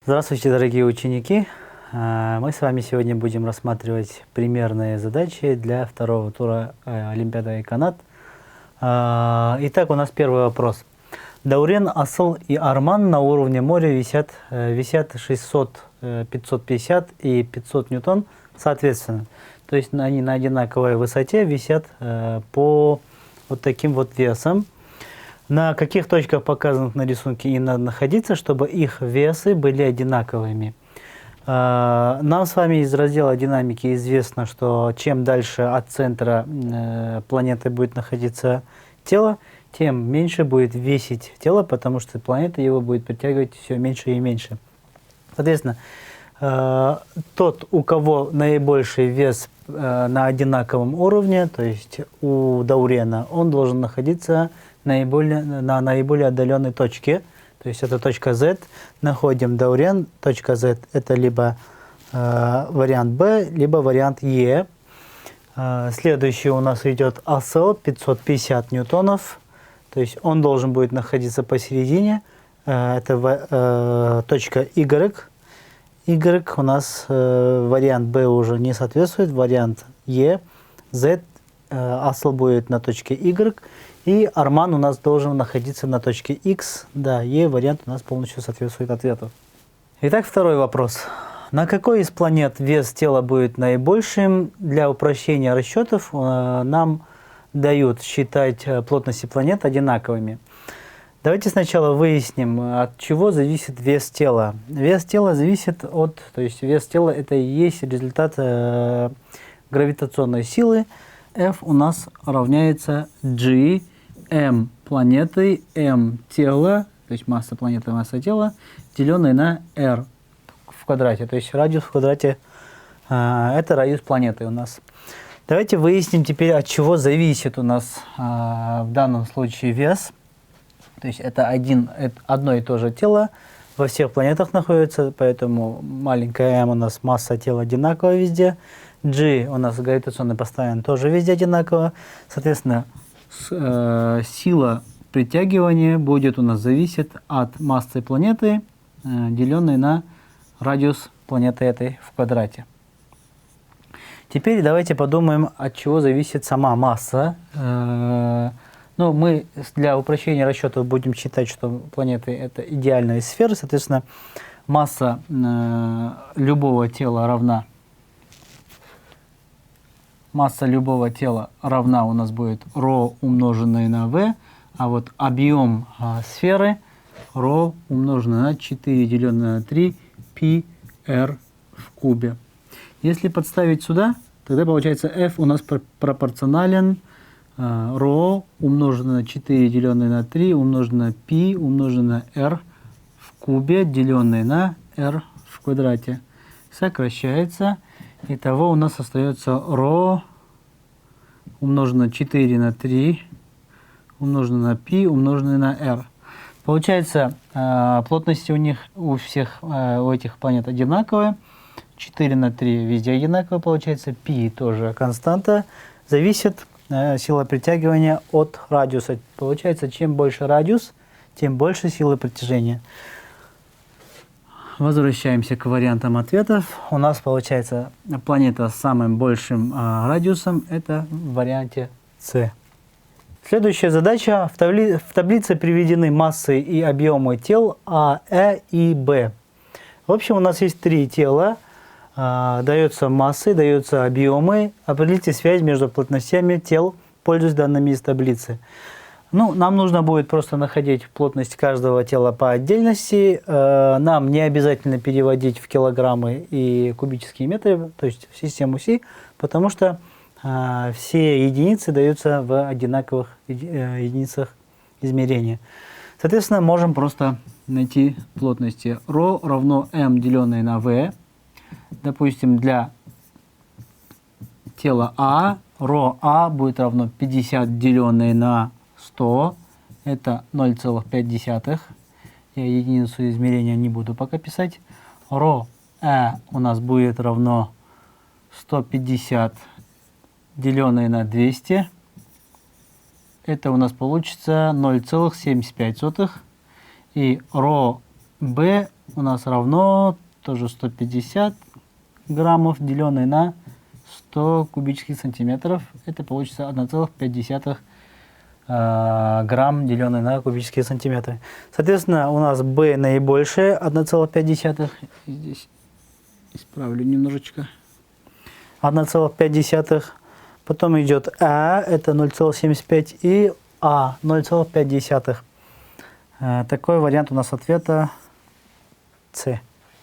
Здравствуйте, дорогие ученики! Мы с вами сегодня будем рассматривать примерные задачи для второго тура Олимпиады Айконат. Итак, у нас первый вопрос. Даурен, Асыл и Арман на уровне моря висят 600, 550 и 500 ньютон соответственно. То есть они на одинаковой высоте висят по вот таким вот весам. На каких точках, показанных на рисунке, им надо находиться, чтобы их весы были одинаковыми. Нам с вами из раздела динамики известно, что чем дальше от центра планеты будет находиться тело, тем меньше будет весить тело, потому что планета его будет притягивать все меньше и меньше. Соответственно, тот, у кого наибольший вес на одинаковом уровне, то есть у Даурена, он должен находиться на наиболее отдаленной точке, то есть это точка Z. Находим Даурен, точка Z это либо вариант B, либо вариант E. Следующий у нас идет Асыл, 550 ньютонов, то есть он должен будет находиться посередине, это точка Y. Y у нас вариант B уже не соответствует, вариант E, Z, Асыл будет на точке Y, и Арман у нас должен находиться на точке X, да, E вариант у нас полностью соответствует ответу. Итак, второй вопрос. На какой из планет вес тела будет наибольшим? Для упрощения расчетов нам дают считать плотности планет одинаковыми. Давайте сначала выясним, от чего зависит вес тела. Вес тела зависит от, то есть вес тела это и есть результат гравитационной силы. F у нас равняется G, M планеты, M тела, то есть масса планеты, масса тела, деленной на R в квадрате. То есть радиус в квадрате это радиус планеты у нас. Давайте выясним теперь, от чего зависит у нас в данном случае вес. То есть это одно и то же тело во всех планетах находится, поэтому маленькая m у нас масса тела одинаковая везде. G у нас гравитационно постоянно тоже везде одинаково. Соответственно, сила притягивания будет у нас зависеть от массы планеты, деленной на радиус планеты этой в квадрате. Теперь давайте подумаем, от чего зависит сама масса. Ну, мы для упрощения расчетов будем считать, что планеты это идеальные сферы, соответственно, масса любого тела равна. Масса любого тела равна у нас будет ρ умноженное на v, а вот объем сферы ρ умноженное на 4 деленное на 3 πr в кубе. Если подставить сюда, тогда получается f у нас пропорционален ρ умноженное на 4 деленное на 3 умноженное на π умноженное на r в кубе деленное на r в квадрате. Сокращается. Итого у нас остается ρ умноженное на 4 на 3 умноженное на π умноженное на r. Получается, плотности у этих планет одинаковые. 4 на 3 везде одинаково получается. π тоже константа. Зависит сила притягивания от радиуса. Получается, чем больше радиус, тем больше силы притяжения. Возвращаемся к вариантам ответов. У нас получается планета с самым большим радиусом. Это в варианте С. Следующая задача. В таблице приведены массы и объемы тел А, Э и Б. В общем, у нас есть три тела. Даются массы, даются объемы. Определите связь между плотностями тел, пользуясь данными из таблицы. Ну, нам нужно будет просто находить плотность каждого тела по отдельности. Нам не обязательно переводить в килограммы и кубические метры, то есть в систему Си, потому что все единицы даются в одинаковых единицах измерения. Соответственно, можем просто найти плотности. ρ равно m деленное на v. Допустим, для тела А, ρA будет равно 50 деленное на 100, это 0,5. Я единицу измерения не буду пока писать. ρE у нас будет равно 150 деленное на 200. Это у нас получится 0,75. И ρB у нас равно тоже 150 граммов, деленное на 100 кубических сантиметров. Это получится 1,5 грамм, деленное на кубические сантиметры. Соответственно, у нас B наибольшее, 1,5. Здесь исправлю немножечко. 1,5. Потом идет А, это 0,75, и А, 0,5. Такой вариант у нас ответа С.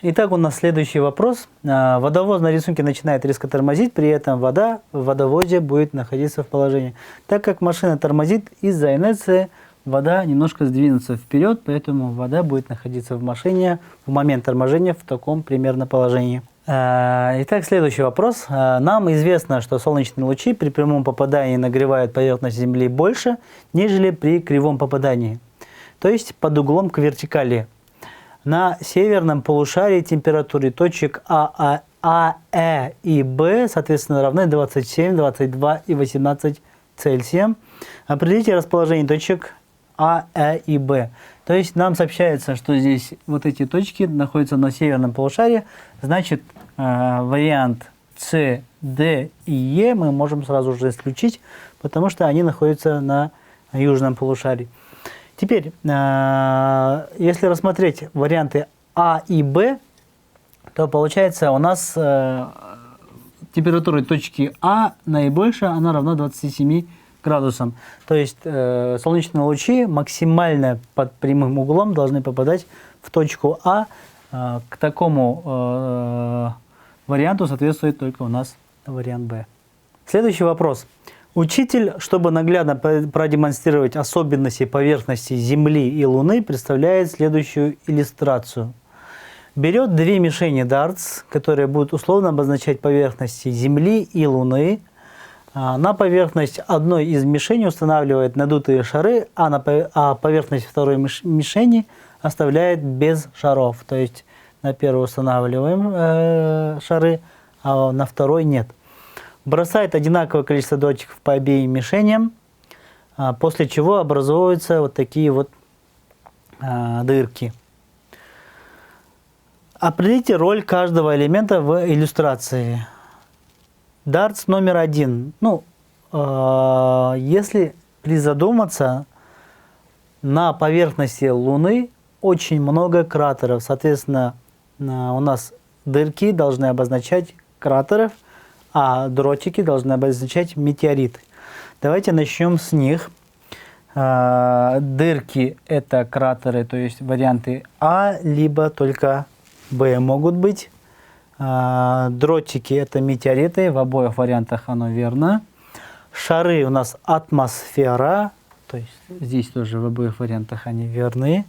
Итак, у нас следующий вопрос. Водовоз на рисунке начинает резко тормозить, при этом вода в водовозе будет находиться в положении. Так как машина тормозит, из-за инерции вода немножко сдвинется вперед, поэтому вода будет находиться в машине в момент торможения в таком примерно положении. Итак, следующий вопрос. Нам известно, что солнечные лучи при прямом попадании нагревают поверхность Земли больше, нежели при кривом попадании, то есть под углом к вертикали. На северном полушарии температуры точек А, Э и Б, соответственно, равны 27, 22 и 18 Цельсия. Определите расположение точек А, Э и Б. То есть нам сообщается, что здесь вот эти точки находятся на северном полушарии. Значит, вариант С, Д и Е мы можем сразу же исключить, потому что они находятся на южном полушарии. Теперь, если рассмотреть варианты А и Б, то получается у нас температура точки А наибольшая, она равна 27 градусам. То есть солнечные лучи максимально под прямым углом должны попадать в точку А. К такому варианту соответствует только у нас вариант Б. Следующий вопрос. Учитель, чтобы наглядно продемонстрировать особенности поверхности Земли и Луны, представляет следующую иллюстрацию. Берет две мишени дартс, которые будут условно обозначать поверхности Земли и Луны. На поверхность одной из мишеней устанавливает надутые шары, а поверхность второй мишени оставляет без шаров. То есть на первую устанавливаем шары, а на второй нет. Бросает одинаковое количество дротиков по обеим мишеням, после чего образовываются вот такие вот дырки. Определите роль каждого элемента в иллюстрации. Дартс номер 1. Если призадуматься, на поверхности Луны очень много кратеров. Соответственно, у нас дырки должны обозначать кратеров, а дротики должны обозначать метеориты. Давайте начнем с них. Дырки – это кратеры, то есть варианты А, либо только Б могут быть. Дротики – это метеориты, в обоих вариантах оно верно. Шары у нас атмосфера, то есть здесь тоже в обоих вариантах они верны.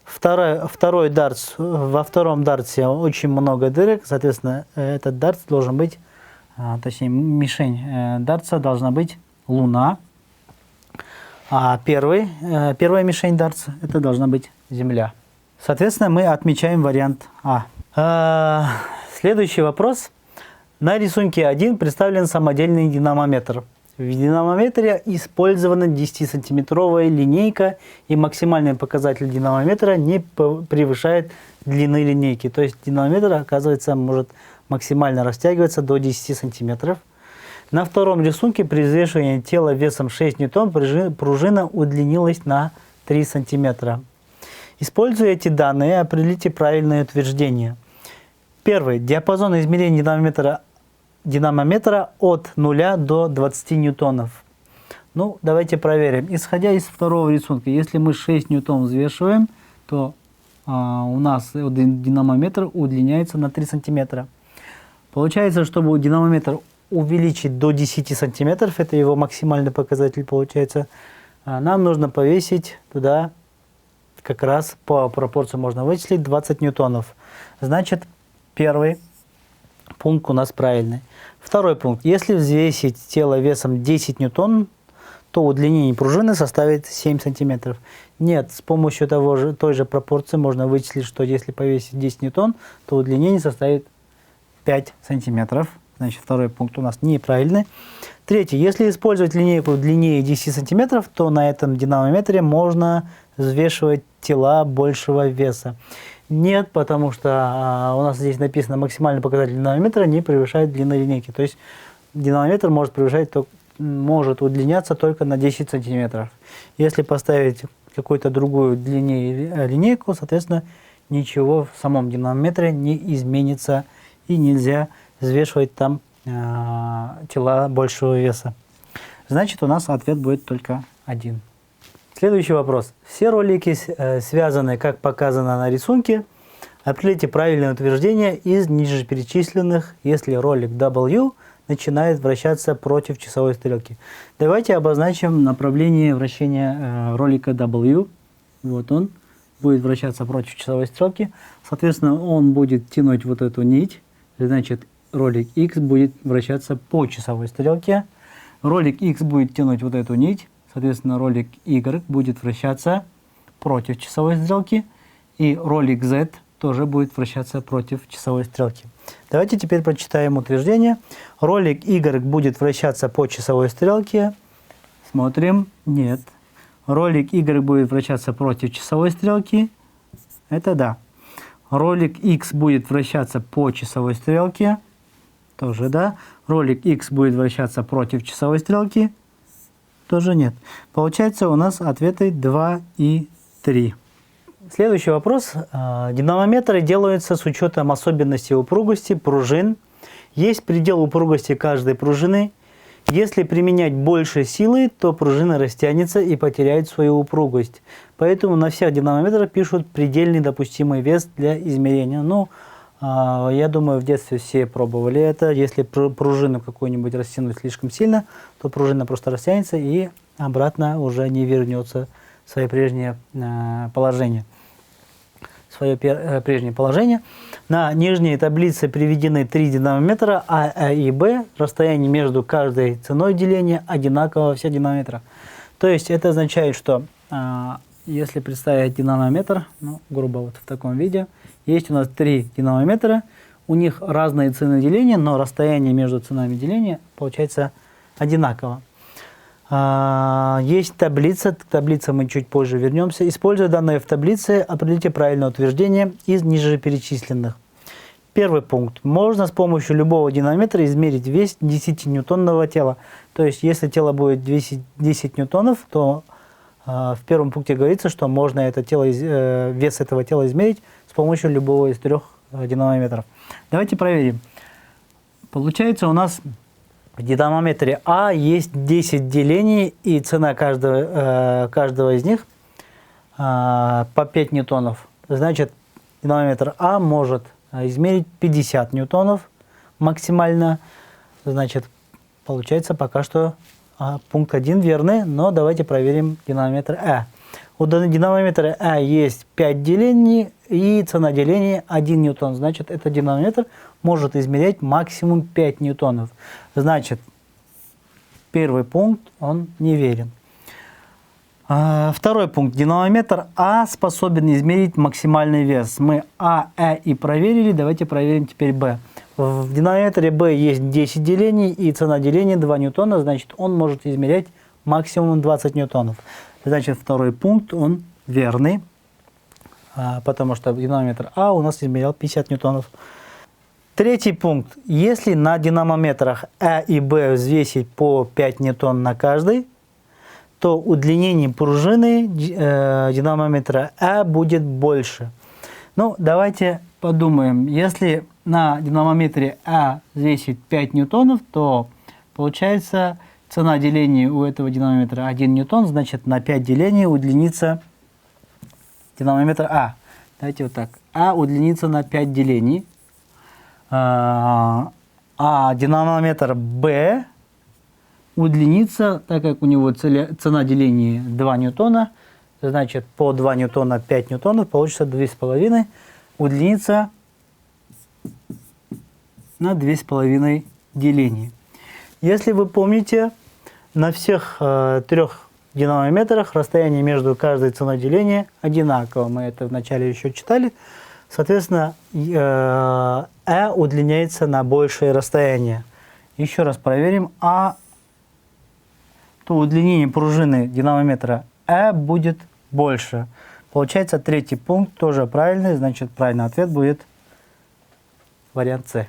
Второй дартс, во втором дартсе очень много дырок, соответственно, этот дартс должен быть, точнее, мишень дартса должна быть Луна, а первая мишень дартса это должна быть Земля. Соответственно, мы отмечаем вариант А. Следующий вопрос. На рисунке 1 представлен самодельный динамометр. В динамометре использована 10-сантиметровая линейка, и максимальный показатель динамометра не превышает длины линейки. То есть динамометр, оказывается, может максимально растягиваться до 10 сантиметров. На втором рисунке при взвешивании тела весом 6 ньютон пружина удлинилась на 3 сантиметра. Используя эти данные, определите правильное утверждение. Первый. Диапазон измерений динамометра от 0 до 20 ньютонов. Давайте проверим. Исходя из второго рисунка, если мы 6 ньютон взвешиваем, то у нас динамометр удлиняется на 3 сантиметра. Получается, чтобы динамометр увеличить до 10 сантиметров, это его максимальный показатель получается, нам нужно повесить туда, как раз по пропорции можно вычислить, 20 ньютонов. Значит, первый пункт у нас правильный. Второй пункт. Если взвесить тело весом 10 ньютон, то удлинение пружины составит 7 сантиметров. Нет, с помощью той же пропорции можно вычислить, что если повесить 10 ньютон, то удлинение составит 5 сантиметров. Значит, второй пункт у нас неправильный. Третий. Если использовать линейку длиннее 10 сантиметров, то на этом динамометре можно взвешивать тела большего веса? Нет, потому что у нас здесь написано, максимальный показатель динамометра не превышает длины линейки. То есть динамометр может удлиняться только на 10 сантиметров. Если поставить какую-то другую длиннее линейку, соответственно, ничего в самом динамометре не изменится и нельзя взвешивать там тела большего веса. Значит, у нас ответ будет только один. Следующий вопрос. Все ролики связаны, как показано на рисунке. Определите правильное утверждение из ниже перечисленных, если ролик W начинает вращаться против часовой стрелки. Давайте обозначим направление вращения ролика W. Вот он будет вращаться против часовой стрелки. Соответственно, он будет тянуть вот эту нить. Значит, ролик X будет вращаться по часовой стрелке. Ролик X будет тянуть вот эту нить. Соответственно, ролик Y будет вращаться против часовой стрелки. И ролик Z тоже будет вращаться против часовой стрелки. Давайте теперь прочитаем утверждение. Ролик Y будет вращаться по часовой стрелке. Смотрим. Нет. Ролик Y будет вращаться против часовой стрелки. Это да. Ролик X будет вращаться по часовой стрелке. Тоже да. Ролик X будет вращаться против часовой стрелки. Тоже нет. Получается у нас ответы 2 и 3. Следующий вопрос. Динамометры делаются с учетом особенностей упругости пружин. Есть предел упругости каждой пружины. Если применять больше силы, то пружина растянется и потеряет свою упругость. Поэтому на всех динамометрах пишут предельный допустимый вес для измерения. Ну, я думаю, в детстве все пробовали это. Если пружину какую-нибудь растянуть слишком сильно, то пружина просто растянется и обратно уже не вернется в свое прежнее положение. На нижней таблице приведены 3 динамометра А и Б. Расстояние между каждой ценой деления одинаково во всех динамометрах. То есть это означает, что если представить динамометр, ну, грубо вот в таком виде, есть у нас 3 динамометра, у них разные цены деления, но расстояние между ценами деления получается одинаково. Есть таблица, к таблице мы чуть позже вернемся. Используя данные в таблице, определите правильное утверждение из ниже перечисленных. Первый пункт. Можно с помощью любого динамометра измерить вес 10-ньютонного тела. То есть, если тело будет 10 ньютонов, то в первом пункте говорится, что можно это тело, вес этого тела измерить с помощью любого из 3 динамометров. Давайте проверим. Получается у нас в динамометре А есть 10 делений, и цена каждого из них по 5 ньютонов. Значит, динамометр А может измерить 50 ньютонов максимально. Значит, получается пока что пункт 1 верный, но давайте проверим динамометр А. У динамометра А есть 5 делений, и цена деления 1 ньютон. Значит, этот динамометр может измерять максимум 5 ньютонов. Значит, первый пункт, он неверен. Второй пункт. Динамометр А способен измерить максимальный вес. Мы А, и проверили, давайте проверим теперь Б. В динамометре Б есть 10 делений, и цена деления 2 ньютона, значит, он может измерять максимум 20 ньютонов. Значит, второй пункт, он верный, потому что динамометр А у нас измерял 50 ньютонов. Третий пункт. Если на динамометрах А и Б взвесить по 5 ньютон на каждый, то удлинение пружины динамометра А будет больше. Ну, давайте подумаем. Если на динамометре А взвесить 5 ньютонов, то получается цена деления у этого динамометра 1 ньютон, значит на 5 делений удлинится динамометр А. Давайте вот так. А удлинится на 5 делений. А динамометр Б удлинится, так как у него цена деления 2 ньютона, значит по 2 ньютона 5 ньютонов, получится 2,5, удлинится на 2,5 делений. Если вы помните, на всех 3 динамометрах расстояние между каждой ценой деления одинаково. Мы это вначале еще читали. Соответственно, А удлиняется на большее расстояние. Еще раз проверим. То удлинение пружины динамометра А будет больше. Получается, третий пункт тоже правильный, значит, правильный ответ будет вариант С.